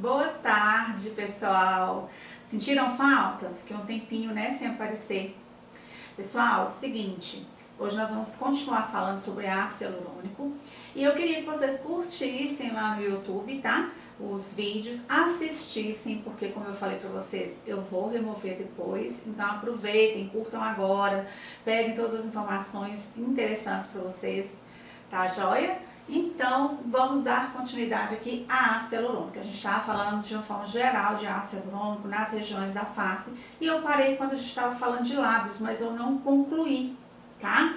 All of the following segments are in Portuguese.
Boa tarde, pessoal. Sentiram falta? Fiquei um tempinho, né, sem aparecer. Pessoal, seguinte, hoje nós vamos continuar falando sobre ácido hialurônico e eu queria que vocês curtissem lá no YouTube, tá? Os vídeos, assistissem, porque como eu falei pra vocês, eu vou remover depois, então aproveitem, curtam agora, peguem todas as informações interessantes pra vocês, tá joia? Então, vamos dar continuidade aqui à ácido hialurônico. A gente estava falando de uma forma geral de ácido hialurônico nas regiões da face e eu parei quando a gente estava falando de lábios, mas eu não concluí, tá?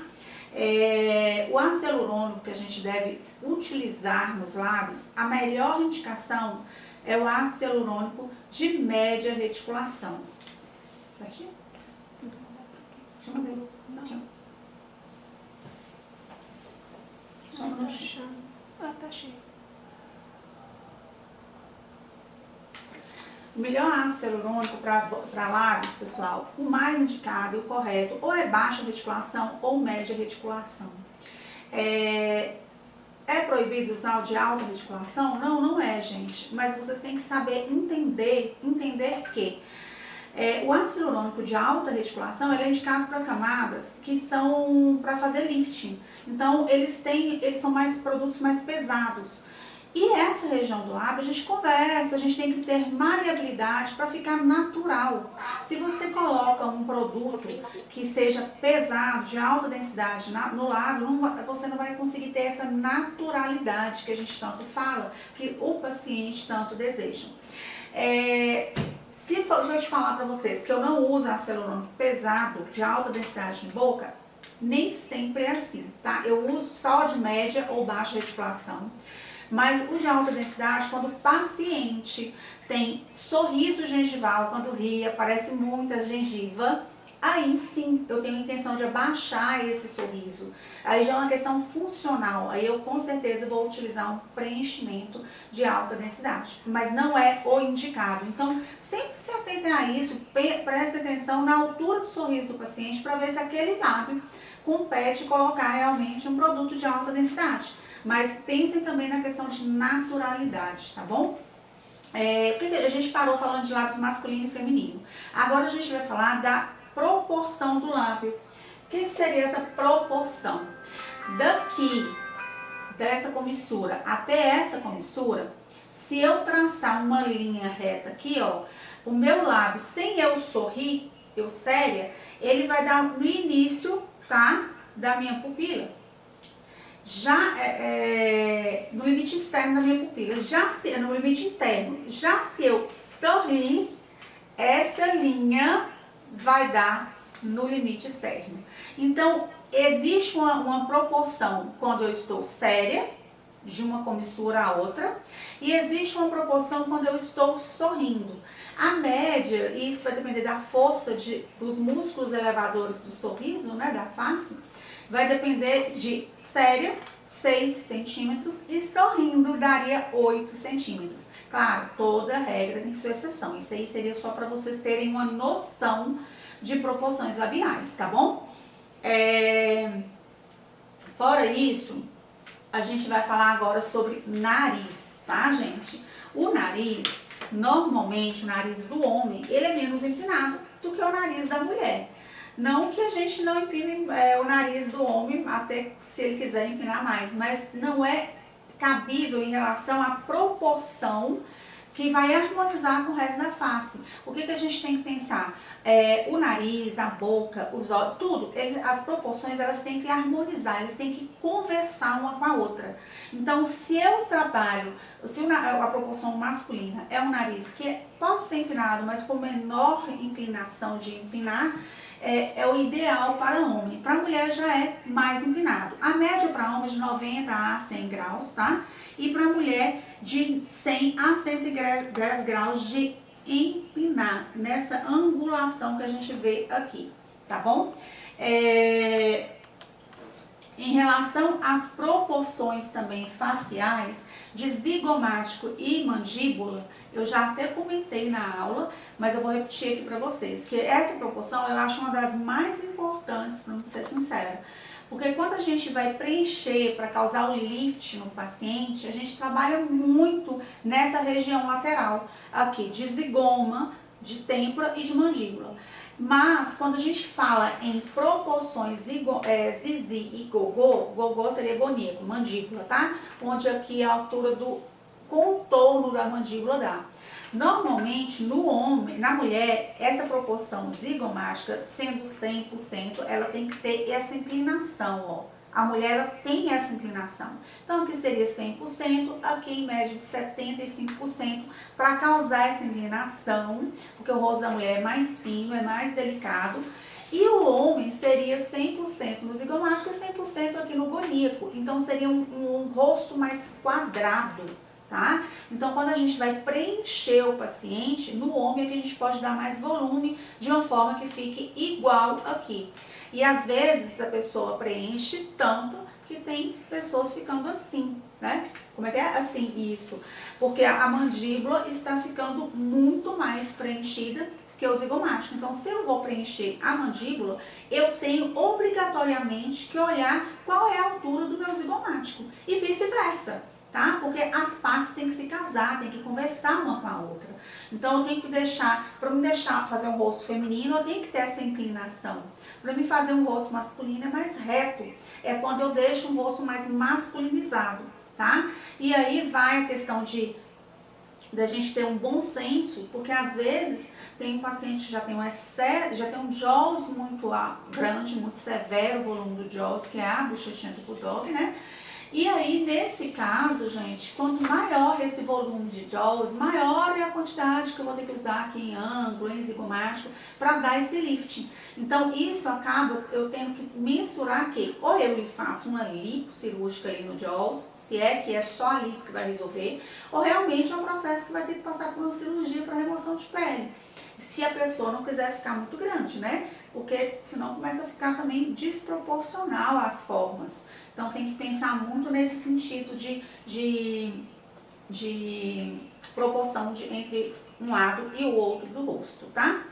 O ácido hialurônico que a gente deve utilizar nos lábios, a melhor indicação é o ácido hialurônico de média reticulação. Certinho? Deixa eu ver. Só um minutinho. Tá cheio. O melhor ácido hialurônico para lábios, pessoal, o mais indicado e o correto, ou é baixa reticulação ou média reticulação. É proibido usar o de alta reticulação? Não, não é, gente. Mas vocês têm que saber entender que o ácido hialurônico de alta reticulação ele é indicado para camadas que são para fazer lifting. Então, eles são produtos mais pesados. E essa região do lábio, a gente conversa, a gente tem que ter maleabilidade para ficar natural. Se você coloca um produto que seja pesado, de alta densidade no lábio, você não vai conseguir ter essa naturalidade que a gente tanto fala, que o paciente tanto deseja. Se eu te falar para vocês que eu não uso ácido hialurônico pesado, de alta densidade na boca, nem sempre é assim, tá? Eu uso só de média ou baixa reticulação. Mas o de alta densidade, quando o paciente tem sorriso gengival, quando ri, aparece muita gengiva, aí sim eu tenho a intenção de abaixar esse sorriso. Aí já é uma questão funcional, aí eu com certeza vou utilizar um preenchimento de alta densidade, mas não é o indicado. Então sempre se atentem a isso, preste atenção na altura do sorriso do paciente para ver se aquele lábio compete colocar realmente um produto de alta densidade. Mas pensem também na questão de naturalidade, tá bom? A gente parou falando de lábios masculino e feminino. Agora a gente vai falar da proporção do lábio. O que seria essa proporção? Daqui, dessa comissura até essa comissura, se eu traçar uma linha reta aqui, ó, o meu lábio, sem eu sorrir, eu séria, ele vai dar no início, tá, da minha pupila. Já no limite externo da minha pupila, no limite interno, já se eu sorrir, essa linha vai dar no limite externo. Então, existe uma proporção quando eu estou séria, de uma comissura a outra, e existe uma proporção quando eu estou sorrindo. A média, e isso vai depender da força dos músculos elevadores do sorriso, né, da face, vai depender de séria, 6 centímetros, e sorrindo daria 8 centímetros. Claro, toda regra tem sua exceção. Isso aí seria só para vocês terem uma noção de proporções labiais, tá bom? Fora isso, a gente vai falar agora sobre nariz, tá, gente? O nariz, normalmente, o nariz do homem, ele é menos empinado do que o nariz da mulher. Não que a gente não empine o nariz do homem, até se ele quiser empinar mais, mas não é cabível em relação à proporção que vai harmonizar com o resto da face. O que a gente tem que pensar? O nariz, a boca, os olhos, tudo, as proporções elas têm que harmonizar, eles têm que conversar uma com a outra. Então, se eu trabalho, a proporção masculina é um nariz que pode ser empinado, mas com menor inclinação de empinar, é o ideal para homem. Para mulher já é mais empinado. A média para homem é de 90 a 100 graus, tá? E para mulher de 100 a 110 graus de empinar, nessa angulação que a gente vê aqui, tá bom? Em relação às proporções também faciais de zigomático e mandíbula, eu já até comentei na aula, mas eu vou repetir aqui para vocês, que essa proporção eu acho uma das mais importantes, para ser sincera, Porque quando a gente vai preencher para causar o lift no paciente, a gente trabalha muito nessa região lateral, aqui, de zigoma, de têmpora e de mandíbula. Mas, quando a gente fala em proporções zizi e gogô seria goníaco, mandíbula, tá? Onde aqui a altura do contorno da mandíbula dá. Normalmente, no homem, na mulher, essa proporção zigomática, sendo 100%, ela tem que ter essa inclinação, ó. A mulher ela tem essa inclinação. Então, aqui seria 100%, aqui em média de 75%, para causar essa inclinação, porque o rosto da mulher é mais fino, é mais delicado. E o homem seria 100% no zigomático e 100% aqui no goníaco. Então, seria um rosto mais quadrado, tá? Então, quando a gente vai preencher o paciente, no homem é que a gente pode dar mais volume de uma forma que fique igual aqui. E às vezes a pessoa preenche tanto que tem pessoas ficando assim, né? Como é que é? Assim, isso. Porque a mandíbula está ficando muito mais preenchida que o zigomático. Então, se eu vou preencher a mandíbula, eu tenho obrigatoriamente que olhar qual é a altura do meu zigomático e vice-versa. Tá? Porque as partes têm que se casar, têm que conversar uma com a outra. Então, eu tenho que deixar, para me deixar fazer um rosto feminino, eu tenho que ter essa inclinação. Para me fazer um rosto masculino é mais reto, é quando eu deixo um rosto mais masculinizado, tá? E aí vai a questão da gente ter um bom senso, porque às vezes tem um paciente que já tem um jaws muito grande, muito severo, o volume do jaws, que é a bochechinha de bulldog, né? E aí, nesse caso, gente, quanto maior esse volume de jaws, maior é a quantidade que eu vou ter que usar aqui em ângulo, em zigomático, para dar esse lifting. Então, isso acaba eu tendo que mensurar que ou eu faço uma lipo cirúrgica ali no jaws, se é que é só a lipo que vai resolver, ou realmente é um processo que vai ter que passar por uma cirurgia para remoção de pele. Se a pessoa não quiser ficar muito grande, né? Porque senão começa a ficar também desproporcional às formas. Então tem que pensar muito nesse sentido de proporção entre um lado e o outro do rosto, tá?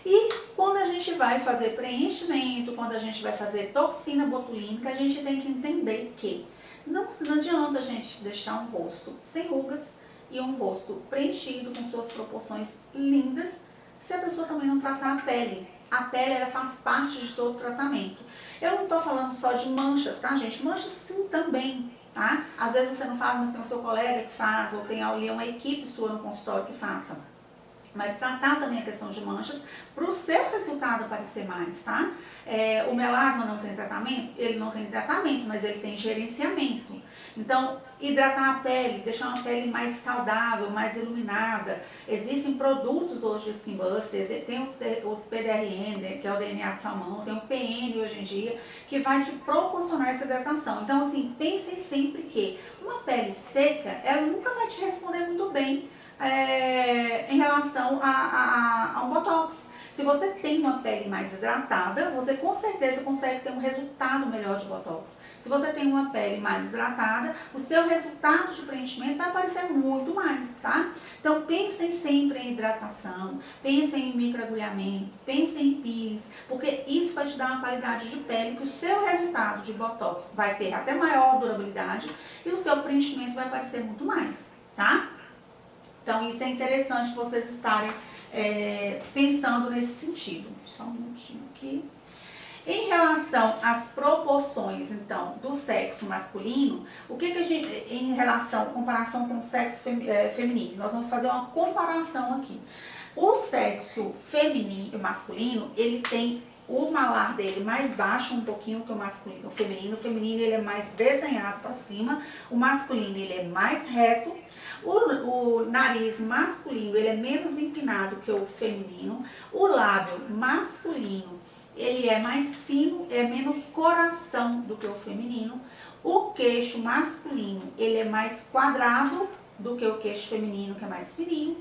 E quando a gente vai fazer preenchimento, quando a gente vai fazer toxina botulínica, a gente tem que entender que não adianta a gente deixar um rosto sem rugas e um rosto preenchido com suas proporções lindas, se a pessoa também não tratar a pele. A pele, ela faz parte de todo o tratamento. Eu não tô falando só de manchas, tá, gente? Manchas sim também, tá? Às vezes você não faz, mas tem o seu colega que faz, ou tem ali uma equipe sua no consultório que faça. Mas tratar também a questão de manchas para o seu resultado aparecer mais, tá? O melasma não tem tratamento? Ele não tem tratamento, mas ele tem gerenciamento. Então, hidratar a pele, deixar uma pele mais saudável, mais iluminada. Existem produtos hoje de Skin Busters, tem o PDRN, né, que é o DNA de salmão, tem o PN hoje em dia, que vai te proporcionar essa hidratação. Então, assim, pensem sempre que uma pele seca, ela nunca vai te responder muito bem em relação a um botox. Se você tem uma pele mais hidratada, você com certeza consegue ter um resultado melhor de botox. Se você tem uma pele mais hidratada, o seu resultado de preenchimento vai aparecer muito mais, tá? Então pensem sempre em hidratação, pensem em microagulhamento, pensem em peelings, porque isso vai te dar uma qualidade de pele que o seu resultado de botox vai ter até maior durabilidade e o seu preenchimento vai aparecer muito mais, tá? Então, isso é interessante vocês estarem pensando nesse sentido. Só um minutinho aqui. Em relação às proporções, então, do sexo masculino, o que a gente, em comparação com o sexo feminino, nós vamos fazer uma comparação aqui. O sexo feminino, masculino, ele tem o malar dele mais baixo um pouquinho que o masculino. O feminino ele é mais desenhado para cima, o masculino ele é mais reto. O nariz masculino, ele é menos empinado que o feminino. O lábio masculino, ele é mais fino, é menos coração do que o feminino. O queixo masculino, ele é mais quadrado do que o queixo feminino, que é mais fininho.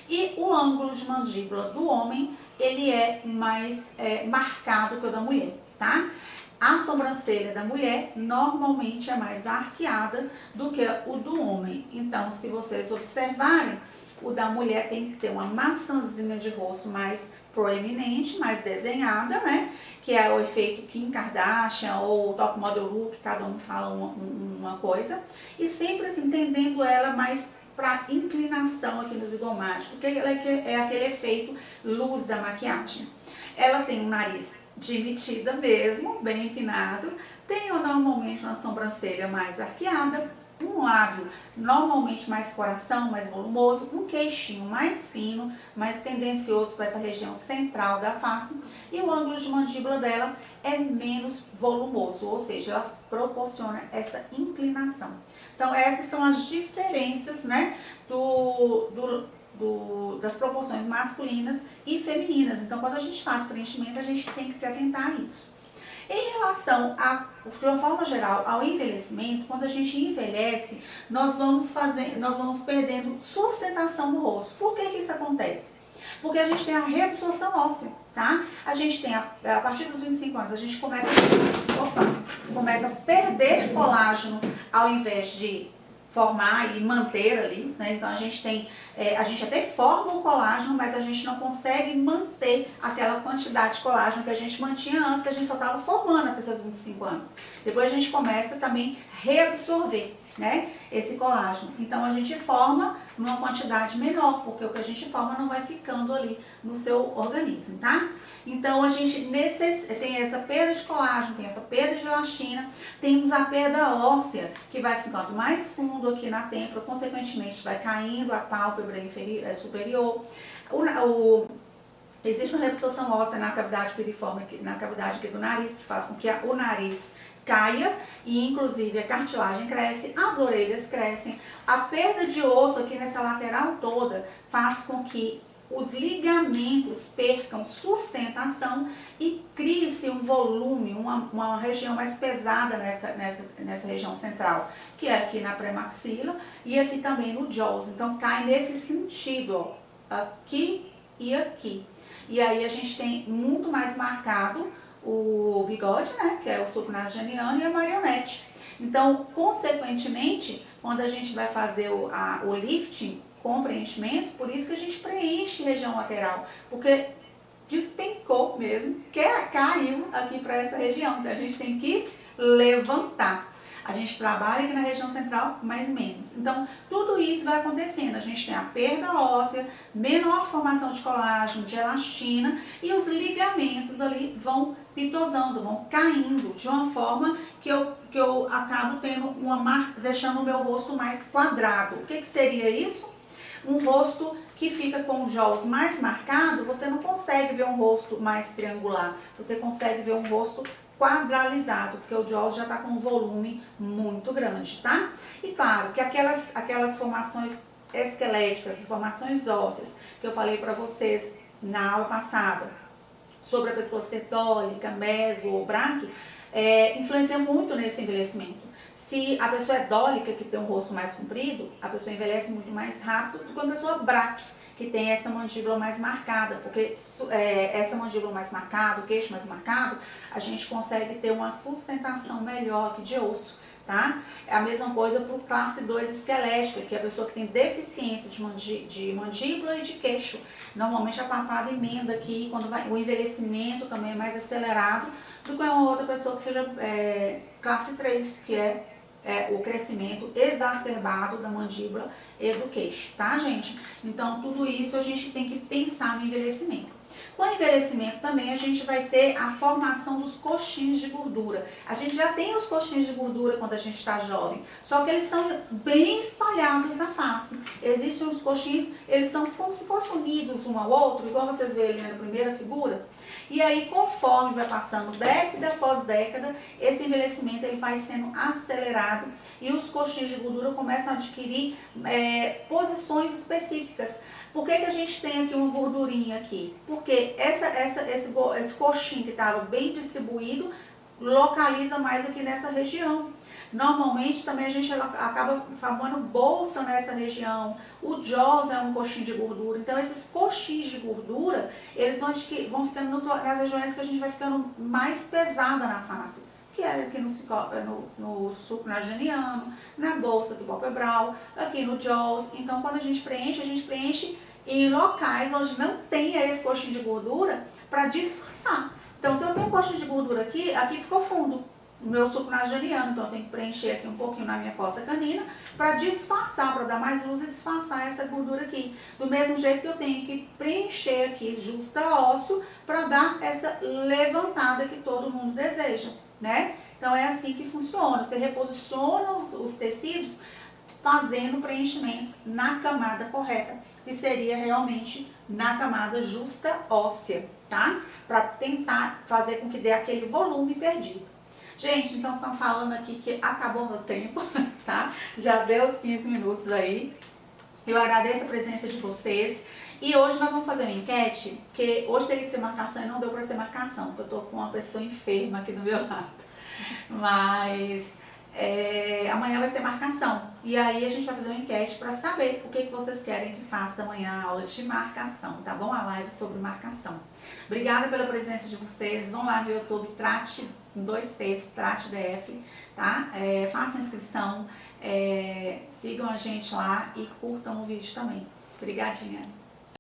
E o ângulo de mandíbula do homem, ele é mais marcado que o da mulher, tá? A sobrancelha da mulher normalmente é mais arqueada do que o do homem. Então, se vocês observarem, O da mulher tem que ter uma maçãzinha de rosto mais proeminente, mais desenhada, né? Que é o efeito Kim Kardashian ou Top Model Look, cada um fala uma coisa. E sempre assim, entendendo ela mais para inclinação aqui no zigomático, porque ela é aquele efeito luz da maquiagem. Ela tem um nariz de metida mesmo, bem empinado, tem normalmente uma sobrancelha mais arqueada, um lábio normalmente mais coração, mais volumoso, um queixinho mais fino, mais tendencioso para essa região central da face, e o ângulo de mandíbula dela é menos volumoso, ou seja, ela proporciona essa inclinação. Então essas são as diferenças, né, das proporções masculinas e femininas. Então quando a gente faz preenchimento, a gente tem que se atentar a isso. Em relação de uma forma geral, ao envelhecimento, quando a gente envelhece, nós vamos perdendo sustentação no rosto. Por que isso acontece? Porque a gente tem a reabsorção óssea, tá? A gente tem, a partir dos 25 anos, a gente começa a perder colágeno ao invés de formar e manter ali, né? Então a gente até forma o colágeno, mas a gente não consegue manter aquela quantidade de colágeno que a gente mantinha antes, que a gente só estava formando até seus 25 anos. Depois a gente começa também a reabsorver, né, esse colágeno. Então a gente forma numa quantidade menor, porque o que a gente forma não vai ficando ali no seu organismo, tá? Então a gente tem essa perda de colágeno, tem essa perda de elastina, temos a perda óssea, que vai ficando mais fundo aqui na têmpora, consequentemente vai caindo a pálpebra superior. Existe uma reabsorção óssea na cavidade piriforme, na cavidade aqui do nariz, que faz com que o nariz caia e inclusive a cartilagem cresce, as orelhas crescem. A perda de osso aqui nessa lateral toda faz com que os ligamentos percam sustentação e crie-se um volume, uma região mais pesada nessa região central, que é aqui na pré-maxila e aqui também no jaws. Então cai nesse sentido, ó, aqui e aqui. E aí a gente tem muito mais marcado o bigode, né, que é o subnasogeniano, e a marionete. Então, consequentemente, quando a gente vai fazer o lifting com preenchimento, por isso que a gente preenche região lateral, porque despencou mesmo, que caiu aqui para essa região. Então a gente tem que levantar. A gente trabalha aqui na região central, mas menos. Então, tudo isso vai acontecendo. A gente tem a perda óssea, menor formação de colágeno, de elastina, e os ligamentos ali vão pitosando, vão caindo de uma forma que eu acabo tendo deixando o meu rosto mais quadrado. O que seria isso? Um rosto que fica com o jaws mais marcado, você não consegue ver um rosto mais triangular, você consegue ver um rosto quadralizado, porque o jaws já está com um volume muito grande, tá? E claro que aquelas formações esqueléticas, formações ósseas, que eu falei para vocês na aula passada, sobre a pessoa ser dólica, meso ou braque, influencia muito nesse envelhecimento. Se a pessoa é dólica, que tem um rosto mais comprido, a pessoa envelhece muito mais rápido do que uma pessoa braque, que tem essa mandíbula mais marcada, porque essa mandíbula mais marcada, o queixo mais marcado, a gente consegue ter uma sustentação melhor aqui de osso, tá? É a mesma coisa para o classe 2 esquelética, que é a pessoa que tem deficiência de mandíbula e de queixo. Normalmente a papada emenda aqui, quando o envelhecimento também é mais acelerado do que uma outra pessoa que seja classe 3, que é o crescimento exacerbado da mandíbula e do queixo, tá, gente? Então, tudo isso a gente tem que pensar no envelhecimento. Com o envelhecimento também a gente vai ter a formação dos coxins de gordura. A gente já tem os coxins de gordura quando a gente está jovem, só que eles são bem espalhados na face. Existem os coxins, eles são como se fossem unidos um ao outro, igual vocês veem ali na primeira figura. E aí, conforme vai passando década após década, esse envelhecimento ele vai sendo acelerado e os coxins de gordura começam a adquirir posições específicas. Por que a gente tem aqui uma gordurinha aqui? Porque esse coxim que estava bem distribuído localiza mais aqui nessa região. Normalmente também a gente acaba formando bolsa nessa região. O jaws é um coxinho de gordura. Então esses coxins de gordura, eles vão ficando nas regiões que a gente vai ficando mais pesada na face, que é aqui no sucralaginiano, na bolsa do Bobbi Brown, aqui no Jaws. Então, quando a gente preenche em locais onde não tem esse coxinho de gordura para disfarçar. Então, se eu tenho um coxinho de gordura aqui, aqui ficou fundo o meu sucralaginiano, então eu tenho que preencher aqui um pouquinho na minha fossa canina para disfarçar, para dar mais luz e disfarçar essa gordura aqui. Do mesmo jeito que eu tenho que preencher aqui justa ósseo para dar essa levantada que todo mundo deseja, né? Então é assim que funciona, você reposiciona os tecidos fazendo preenchimentos na camada correta, que seria realmente na camada justa óssea, tá? Para tentar fazer com que dê aquele volume perdido. Gente, então estão falando aqui que acabou meu tempo, tá? Já deu os 15 minutos aí. Eu agradeço a presença de vocês. E hoje nós vamos fazer uma enquete, que hoje teria que ser marcação e não deu para ser marcação, porque eu tô com uma pessoa enferma aqui do meu lado. Mas amanhã vai ser marcação. E aí a gente vai fazer uma enquete para saber o que vocês querem que faça amanhã a aula de marcação, tá bom? A live sobre marcação. Obrigada pela presença de vocês. Vão lá no YouTube, Trate, com 2 T's, Trate DF, tá? Façam inscrição, sigam a gente lá e curtam o vídeo também. Obrigadinha.